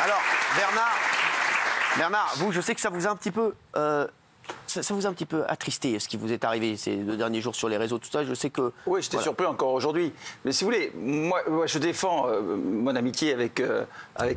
Alors, Bernard, vous, je sais que ça vous a un petit peu... Ça vous a un petit peu attristé, ce qui vous est arrivé ces 2 derniers jours sur les réseaux, tout ça. Je sais que... Oui, j'étais surpris encore aujourd'hui. Mais si vous voulez, moi je défends mon amitié avec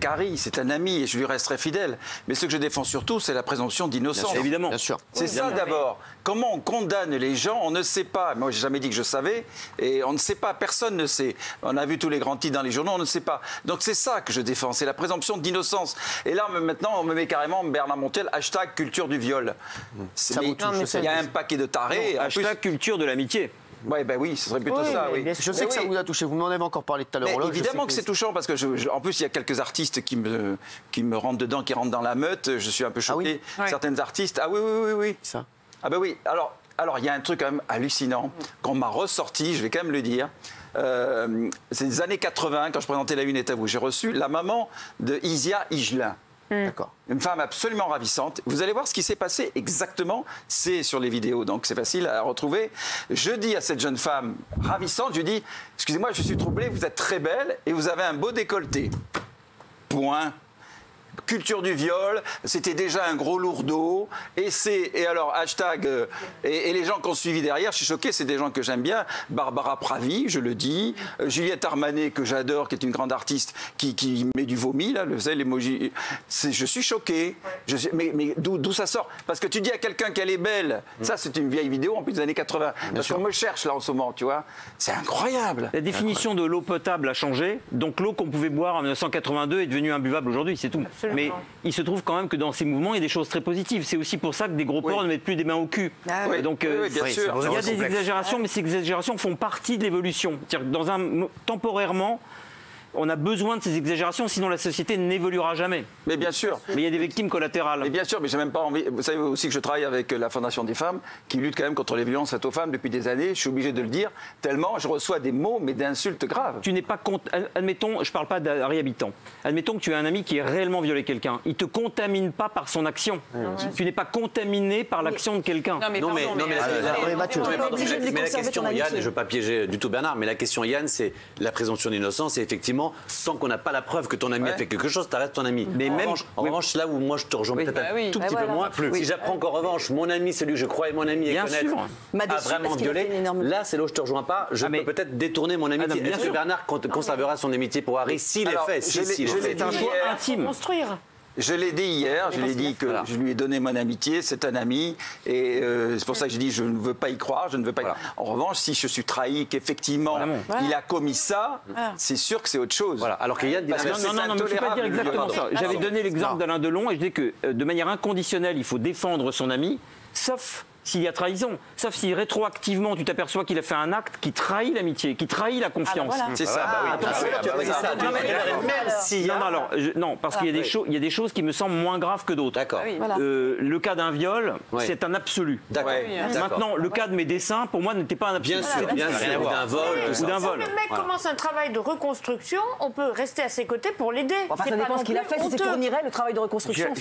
Harry. C'est un ami et je lui resterai fidèle. Mais ce que je défends surtout, c'est la présomption d'innocence. Évidemment. Bien sûr. C'est ça d'abord. Comment on condamne les gens, on ne sait pas. Moi, j'ai jamais dit que je savais. Et on ne sait pas, personne ne sait. On a vu tous les grands titres dans les journaux, on ne sait pas. Donc c'est ça que je défends, c'est la présomption d'innocence. Et là, maintenant, on me met carrément Bernard Montiel, hashtag culture du viol. Il y a un paquet de tarés. Non, hashtag culture de l'amitié. Ouais, ben oui, ce serait plutôt ça, oui. Je sais que ça vous a touché, vous m'en avez encore parlé tout à l'heure. Évidemment que c'est touchant, parce que en plus, il y a quelques artistes qui me rentrent dedans, qui rentrent dans la meute. Je suis un peu choqué. Ah oui. Certaines artistes, ah oui. Ça. Ah ben oui, alors il y a un truc quand même hallucinant qu'on m'a ressorti, je vais quand même le dire. C'est les années 80, quand je présentais La Une est à vous. J'ai reçu la maman de Isia Higelin. D'accord. Une femme absolument ravissante. Vous allez voir ce qui s'est passé exactement. C'est sur les vidéos, donc c'est facile à retrouver. Je dis à cette jeune femme ravissante, je lui dis « Excusez-moi, je suis troublé, vous êtes très belle et vous avez un beau décolleté. » Point. Culture du viol, c'était déjà un gros lourdeau. Et alors, hashtag... et les gens qui ont suivi derrière, je suis choqué, c'est des gens que j'aime bien. Barbara Pravi, je le dis. Juliette Armanet, que j'adore, qui est une grande artiste, qui met du vomi, là, vous savez, l'emoji. Je suis choqué. Mais d'où ça sort? Parce que tu dis à quelqu'un qu'elle est belle. Ça, c'est une vieille vidéo, en plus des années 80. Parce qu'on me cherche, là, en ce moment, tu vois. C'est incroyable. La définition de l'eau potable a changé. Donc l'eau qu'on pouvait boire en 1982 est devenue imbuvable aujourd'hui, c'est tout. Absolument. Mais il se trouve quand même que dans ces mouvements, il y a des choses très positives. C'est aussi pour ça que des gros porcs ne mettent plus des mains au cul. Ah oui. Donc, bien sûr. il y a des exagérations, mais ces exagérations font partie de l'évolution. Temporairement, on a besoin de ces exagérations, sinon la société n'évoluera jamais. Mais bien sûr. Mais il y a des victimes collatérales. Mais bien sûr, mais j'ai même pas envie. Vous savez aussi que je travaille avec la Fondation des femmes, qui lutte quand même contre les violences faites aux femmes depuis des années. Je suis obligé de le dire, tellement je reçois des mots, mais d'insultes graves. Tu n'es pas admettons, je parle pas d'Harry Habitant. Admettons que tu as un ami qui ait réellement violé quelqu'un. Il te contamine pas par son action. Tu n'es pas contaminé par l'action de quelqu'un. Mais la question, Yann, je ne veux pas piéger du tout Bernard, mais la question, Yann, c'est la présomption d'innocence. Et effectivement, tant qu'on n'a pas la preuve que ton ami a fait quelque chose, t'arrêtes ton ami. Mais en revanche, là où moi je te rejoins peut-être un tout petit peu moins, si j'apprends qu'en revanche, mon ami, celui que je croyais mon ami et connaître, a vraiment violé, là c'est là où je te rejoins pas. Je peux peut-être détourner mon amitié. Est-ce que Bernard conservera son amitié pour Harry s'il est fait? C'est un choix intime. Construire. Je l'ai dit hier, je l'ai dit que je lui ai donné mon amitié, c'est un ami, et c'est pour ça que j'ai dit je ne veux pas y croire, je ne veux pas y croire. En revanche, si je suis trahi, qu'effectivement il a commis ça, c'est sûr que c'est autre chose. Voilà. Alors qu'il y a Non, mais il ne faut pas dire exactement ça. J'avais donné l'exemple d'Alain Delon et je disais que de manière inconditionnelle, il faut défendre son ami, sauf s'il y a trahison, sauf si rétroactivement tu t'aperçois qu'il a fait un acte qui trahit l'amitié, qui trahit la confiance. C'est ça, Non, parce qu'il y a des choses qui me semblent moins graves que d'autres. D'accord. Le cas d'un viol, c'est un absolu. D'accord. Maintenant, le cas de mes dessins, pour moi, n'était pas un absolu. Bien sûr, ou d'un vol. Ou d'un vol. Si le mec commence un travail de reconstruction, on peut rester à ses côtés pour l'aider. Enfin, ça dépend ce qu'il a fait, si c'est tournerait le travail de reconstruction.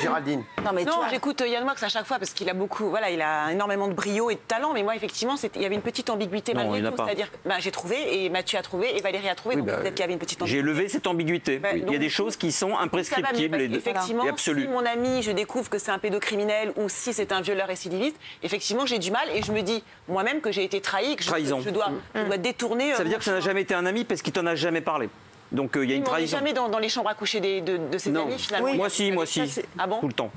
Géraldine. Non, j'écoute Yann Moix à chaque fois parce qu'il a beaucoup, il a énormément de brio et de talent, mais moi effectivement il y avait une petite ambiguïté malgré tout, c'est-à-dire j'ai trouvé et Mathieu a trouvé et Valérie a trouvé, donc peut-être qu'il y avait une petite ambiguïté. J'ai levé cette ambiguïté. Il y a des choses qui sont imprescriptibles effectivement, et absolues. Si mon ami, je découvre que c'est un pédocriminel ou si c'est un violeur récidiviste, effectivement j'ai du mal et je me dis moi-même que j'ai été trahi, que je dois détourner. Ça veut dire que ça n'a jamais été un ami parce qu'il t'en a jamais parlé. Donc il y a une trahison. On n'est jamais dans les chambres à coucher de ses amis finalement. Oui. Moi si. Ah bon? Tout le temps.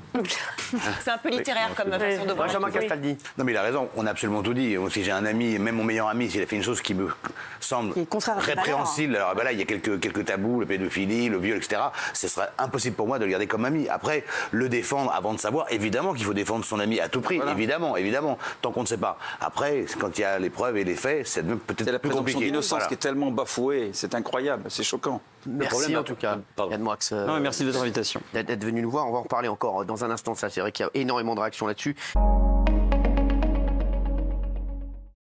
C'est un peu littéraire comme façon de voir. Benjamin Castaldi. Non mais il a raison, on a absolument tout dit. Si j'ai un ami, même mon meilleur ami, s'il a fait une chose qui me semble répréhensible, alors là il y a quelques tabous, la pédophilie, le viol, etc. Ce serait impossible pour moi de le garder comme ami. Après, le défendre avant de savoir, évidemment qu'il faut défendre son ami à tout prix, évidemment, tant qu'on ne sait pas. Après, quand il y a les preuves et les faits, c'est peut-être la plus présomption compliqué. d'innocence qui est tellement bafouée, c'est incroyable, c'est choquant. Merci en tout cas, Yann Moix. Merci de votre invitation. D'être venu nous voir. On va en reparler encore dans un instant. Ça, c'est vrai qu'il y a énormément de réactions là-dessus.